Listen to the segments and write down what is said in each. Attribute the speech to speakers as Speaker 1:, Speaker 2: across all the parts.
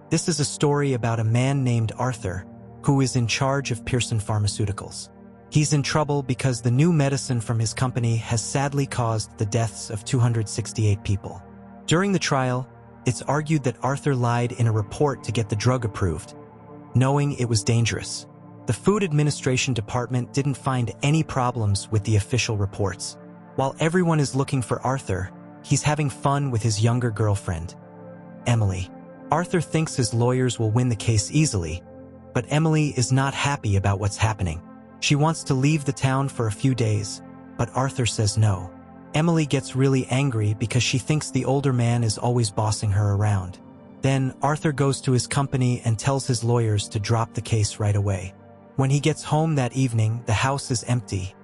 Speaker 1: This is a story about a man named Arthur, who is in charge of Pearson Pharmaceuticals. He's in trouble because the new medicine from his company has sadly caused the deaths of 268 people. During the trial, it's argued that Arthur lied in a report to get the drug approved, knowing it was dangerous. The Food Administration Department didn't find any problems with the official reports. While everyone is looking for Arthur, he's having fun with his younger girlfriend, Emily. Arthur thinks his lawyers will win the case easily, but Emily is not happy about what's happening. She wants to leave the town for a few days, but Arthur says no. Emily gets really angry because she thinks the older man is always bossing her around. Then Arthur goes to his company and tells his lawyers to drop the case right away. When he gets home that evening, the house is empty.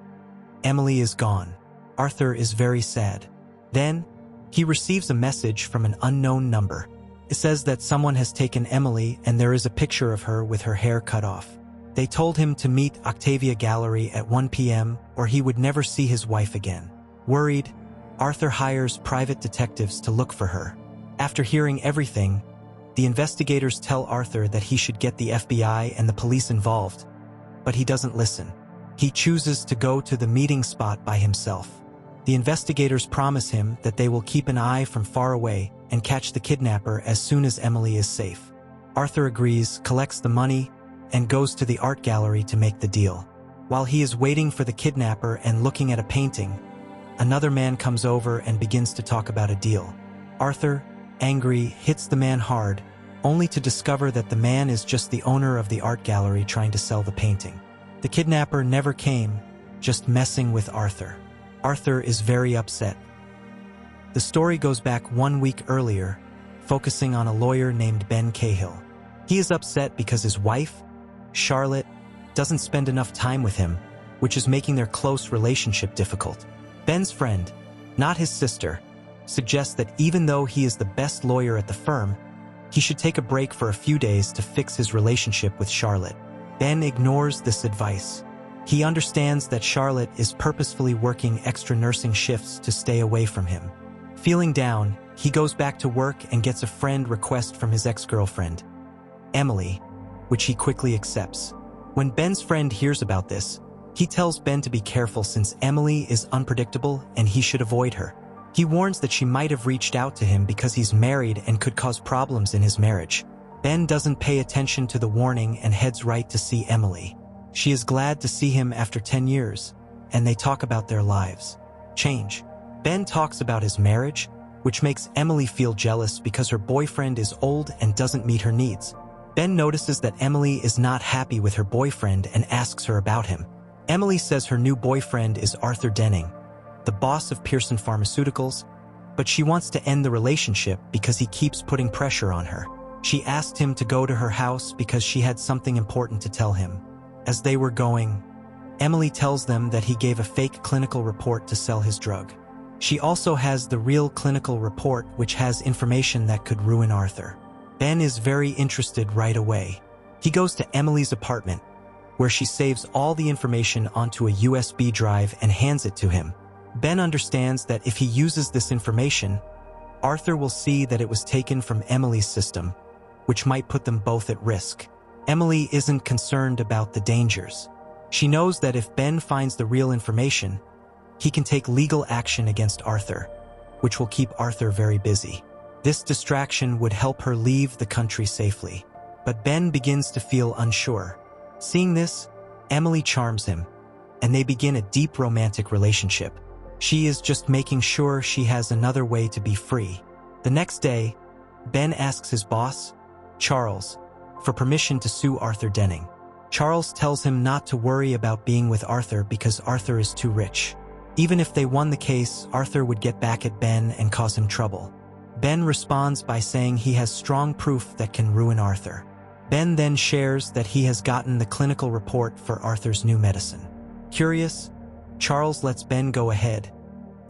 Speaker 1: Emily is gone. Arthur is very sad. Then, he receives a message from an unknown number. It says that someone has taken Emily and there is a picture of her with her hair cut off. They told him to meet Octavia Gallery at 1 p.m. or he would never see his wife again. Worried, Arthur hires private detectives to look for her. After hearing everything, the investigators tell Arthur that he should get the FBI and the police involved, but he doesn't listen. He chooses to go to the meeting spot by himself. The investigators promise him that they will keep an eye from far away and catch the kidnapper as soon as Emily is safe. Arthur agrees, collects the money, and goes to the art gallery to make the deal. While he is waiting for the kidnapper and looking at a painting, another man comes over and begins to talk about a deal. Arthur, angry, hits the man hard, only to discover that the man is just the owner of the art gallery trying to sell the painting. The kidnapper never came, just messing with Arthur. Arthur is very upset. The story goes back 1 week earlier, focusing on a lawyer named Ben Cahill. He is upset because his wife, Charlotte, doesn't spend enough time with him, which is making their close relationship difficult. Ben's friend, not his sister, suggests that even though he is the best lawyer at the firm, he should take a break for a few days to fix his relationship with Charlotte. Ben ignores this advice. He understands that Charlotte is purposefully working extra nursing shifts to stay away from him. Feeling down, he goes back to work and gets a friend request from his ex-girlfriend, Emily, which he quickly accepts. When Ben's friend hears about this, he tells Ben to be careful since Emily is unpredictable and he should avoid her. He warns that she might have reached out to him because he's married and could cause problems in his marriage. Ben doesn't pay attention to the warning and heads right to see Emily. She is glad to see him after 10 years, and they talk about their lives change. Ben talks about his marriage, which makes Emily feel jealous because her boyfriend is old and doesn't meet her needs. Ben notices that Emily is not happy with her boyfriend and asks her about him. Emily says her new boyfriend is Arthur Denning, the boss of Pearson Pharmaceuticals, but she wants to end the relationship because he keeps putting pressure on her. She asked him to go to her house because she had something important to tell him. As they were going, Emily tells them that he gave a fake clinical report to sell his drug. She also has the real clinical report, which has information that could ruin Arthur. Ben is very interested right away. He goes to Emily's apartment, where she saves all the information onto a USB drive and hands it to him. Ben understands that if he uses this information, Arthur will see that it was taken from Emily's system, which might put them both at risk. Emily isn't concerned about the dangers. She knows that if Ben finds the real information, he can take legal action against Arthur, which will keep Arthur very busy. This distraction would help her leave the country safely. But Ben begins to feel unsure. Seeing this, Emily charms him, and they begin a deep romantic relationship. She is just making sure she has another way to be free. The next day, Ben asks his boss, Charles, for permission to sue Arthur Denning. Charles tells him not to worry about being with Arthur because Arthur is too rich. Even if they won the case, Arthur would get back at Ben and cause him trouble. Ben responds by saying he has strong proof that can ruin Arthur. Ben then shares that he has gotten the clinical report for Arthur's new medicine. Curious, Charles lets Ben go ahead,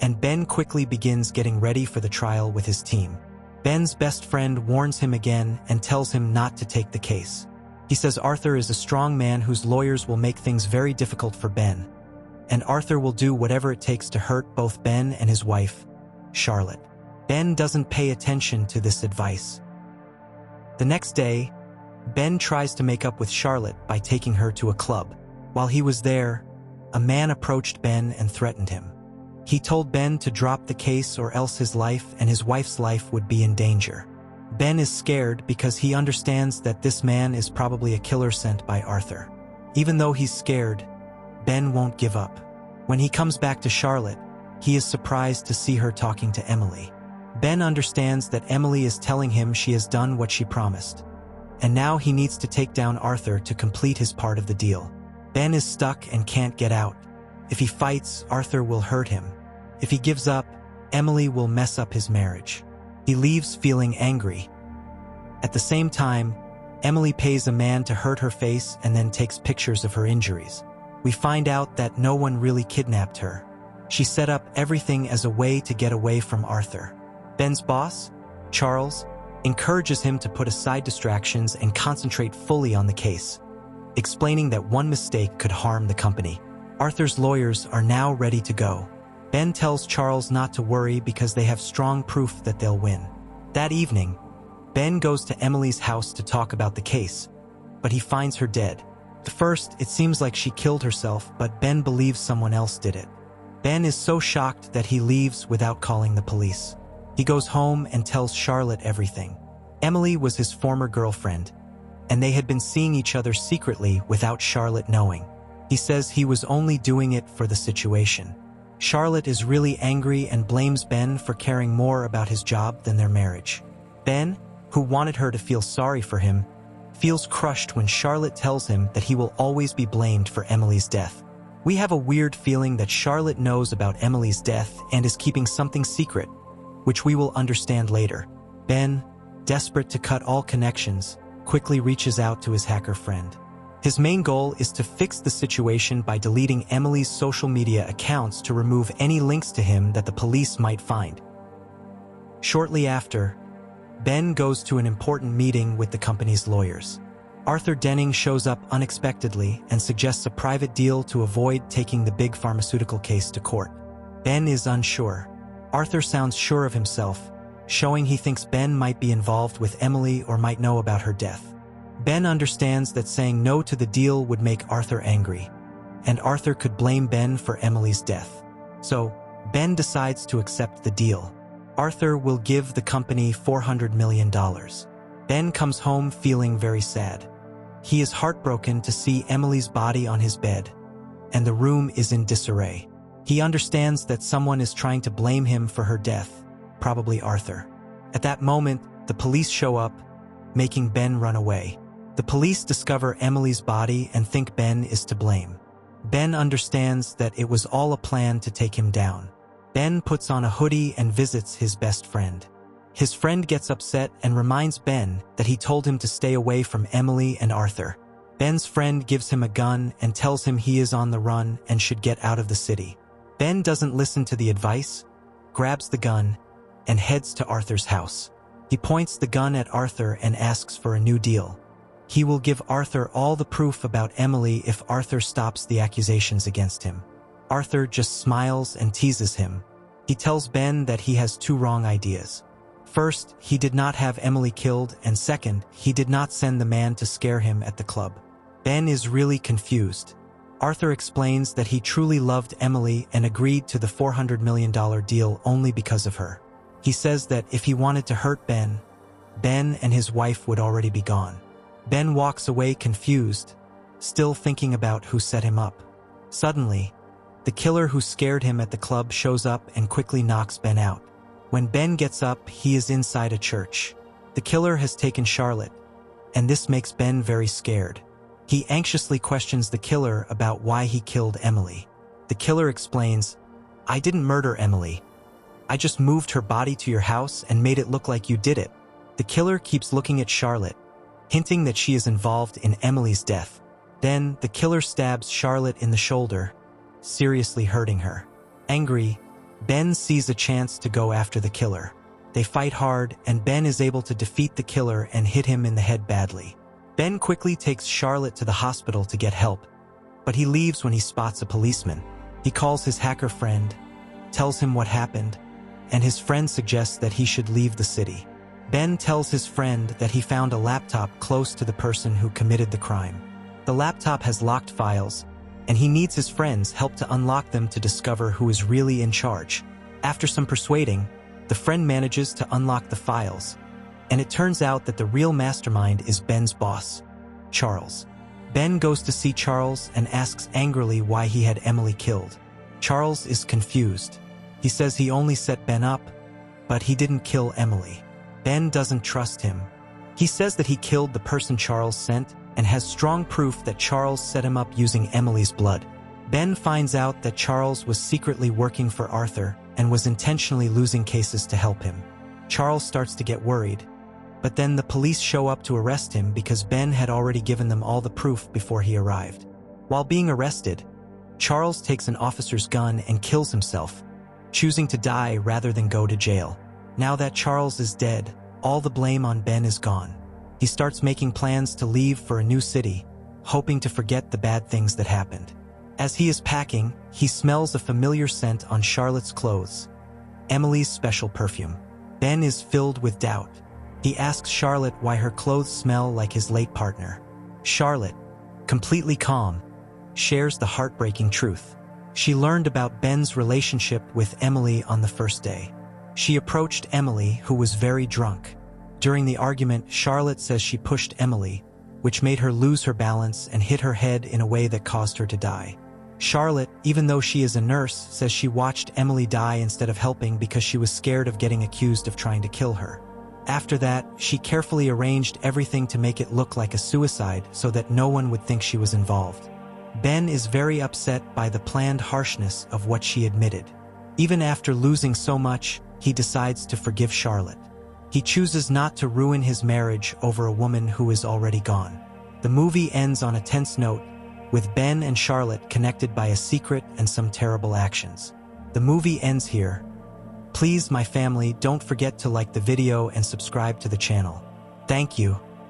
Speaker 1: and Ben quickly begins getting ready for the trial with his team. Ben's best friend warns him again and tells him not to take the case. He says Arthur is a strong man whose lawyers will make things very difficult for Ben, and Arthur will do whatever it takes to hurt both Ben and his wife, Charlotte. Ben doesn't pay attention to this advice. The next day, Ben tries to make up with Charlotte by taking her to a club. While he was there, a man approached Ben and threatened him. He told Ben to drop the case or else his life and his wife's life would be in danger. Ben is scared because he understands that this man is probably a killer sent by Arthur. Even though he's scared, Ben won't give up. When he comes back to Charlotte, he is surprised to see her talking to Emily. Ben understands that Emily is telling him she has done what she promised, and now he needs to take down Arthur to complete his part of the deal. Ben is stuck and can't get out. If he fights, Arthur will hurt him. If he gives up, Emily will mess up his marriage. He leaves feeling angry. At the same time, Emily pays a man to hurt her face and then takes pictures of her injuries. We find out that no one really kidnapped her. She set up everything as a way to get away from Arthur. Ben's boss, Charles, encourages him to put aside distractions and concentrate fully on the case, explaining that one mistake could harm the company. Arthur's lawyers are now ready to go. Ben tells Charles not to worry because they have strong proof that they'll win. That evening, Ben goes to Emily's house to talk about the case, but he finds her dead. At first, it seems like she killed herself, but Ben believes someone else did it. Ben is so shocked that he leaves without calling the police. He goes home and tells Charlotte everything. Emily was his former girlfriend, and they had been seeing each other secretly without Charlotte knowing. He says he was only doing it for the situation. Charlotte is really angry and blames Ben for caring more about his job than their marriage. Ben, who wanted her to feel sorry for him, feels crushed when Charlotte tells him that he will always be blamed for Emily's death. We have a weird feeling that Charlotte knows about Emily's death and is keeping something secret, which we will understand later. Ben, desperate to cut all connections, quickly reaches out to his hacker friend. His main goal is to fix the situation by deleting Emily's social media accounts to remove any links to him that the police might find. Shortly after, Ben goes to an important meeting with the company's lawyers. Arthur Denning shows up unexpectedly and suggests a private deal to avoid taking the big pharmaceutical case to court. Ben is unsure. Arthur sounds sure of himself, showing he thinks Ben might be involved with Emily or might know about her death. Ben understands that saying no to the deal would make Arthur angry, and Arthur could blame Ben for Emily's death. So, Ben decides to accept the deal. Arthur will give the company $400 million. Ben comes home feeling very sad. He is heartbroken to see Emily's body on his bed, and the room is in disarray. He understands that someone is trying to blame him for her death, probably Arthur. At that moment, the police show up, making Ben run away. The police discover Emily's body and think Ben is to blame. Ben understands that it was all a plan to take him down. Ben puts on a hoodie and visits his best friend. His friend gets upset and reminds Ben that he told him to stay away from Emily and Arthur. Ben's friend gives him a gun and tells him he is on the run and should get out of the city. Ben doesn't listen to the advice, grabs the gun, and heads to Arthur's house. He points the gun at Arthur and asks for a new deal. He will give Arthur all the proof about Emily if Arthur stops the accusations against him. Arthur just smiles and teases him. He tells Ben that he has two wrong ideas. First, he did not have Emily killed, and second, he did not send the man to scare him at the club. Ben is really confused. Arthur explains that he truly loved Emily and agreed to the $400 million deal only because of her. He says that if he wanted to hurt Ben, Ben and his wife would already be gone. Ben walks away confused, still thinking about who set him up. Suddenly, the killer who scared him at the club shows up and quickly knocks Ben out. When Ben gets up, he is inside a church. The killer has taken Charlotte, and this makes Ben very scared. He anxiously questions the killer about why he killed Emily. The killer explains, "I didn't murder Emily. I just moved her body to your house and made it look like you did it." The killer keeps looking at Charlotte, hinting that she is involved in Emily's death. Then, the killer stabs Charlotte in the shoulder, seriously hurting her. Angry, Ben sees a chance to go after the killer. They fight hard, and Ben is able to defeat the killer and hit him in the head badly. Ben quickly takes Charlotte to the hospital to get help, but he leaves when he spots a policeman. He calls his hacker friend, tells him what happened, and his friend suggests that he should leave the city. Ben tells his friend that he found a laptop close to the person who committed the crime. The laptop has locked files, and he needs his friend's help to unlock them to discover who is really in charge. After some persuading, the friend manages to unlock the files, and it turns out that the real mastermind is Ben's boss, Charles. Ben goes to see Charles and asks angrily why he had Emily killed. Charles is confused. He says he only set Ben up, but he didn't kill Emily. Ben doesn't trust him. He says that he killed the person Charles sent and has strong proof that Charles set him up using Emily's blood. Ben finds out that Charles was secretly working for Arthur and was intentionally losing cases to help him. Charles starts to get worried, but then the police show up to arrest him because Ben had already given them all the proof before he arrived. While being arrested, Charles takes an officer's gun and kills himself, choosing to die rather than go to jail. Now that Charles is dead, all the blame on Ben is gone. He starts making plans to leave for a new city, hoping to forget the bad things that happened. As he is packing, he smells a familiar scent on Charlotte's clothes, Emily's special perfume. Ben is filled with doubt. He asks Charlotte why her clothes smell like his late partner. Charlotte, completely calm, shares the heartbreaking truth. She learned about Ben's relationship with Emily on the first day. She approached Emily, who was very drunk. During the argument, Charlotte says she pushed Emily, which made her lose her balance and hit her head in a way that caused her to die. Charlotte, even though she is a nurse, says she watched Emily die instead of helping because she was scared of getting accused of trying to kill her. After that, she carefully arranged everything to make it look like a suicide so that no one would think she was involved. Ben is very upset by the planned harshness of what she admitted. Even after losing so much, he decides to forgive Charlotte. He chooses not to ruin his marriage over a woman who is already gone. The movie ends on a tense note, with Ben and Charlotte connected by a secret and some terrible actions. The movie ends here. Please, my family, don't forget to like the video and subscribe to the channel. Thank you.